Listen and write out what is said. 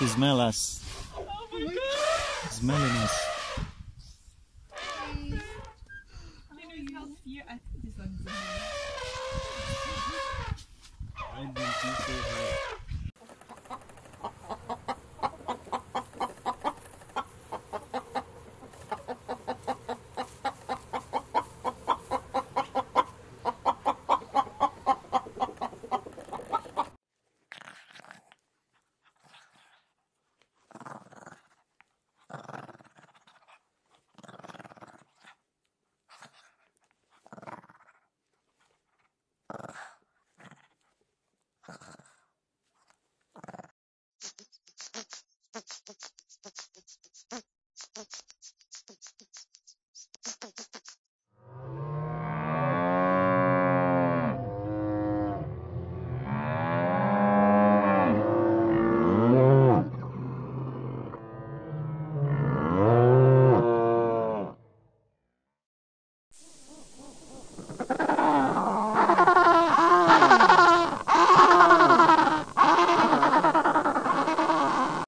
He smells us. Oh my god! Smelling us. You know, he smells fear. I think this one's Why didn't you say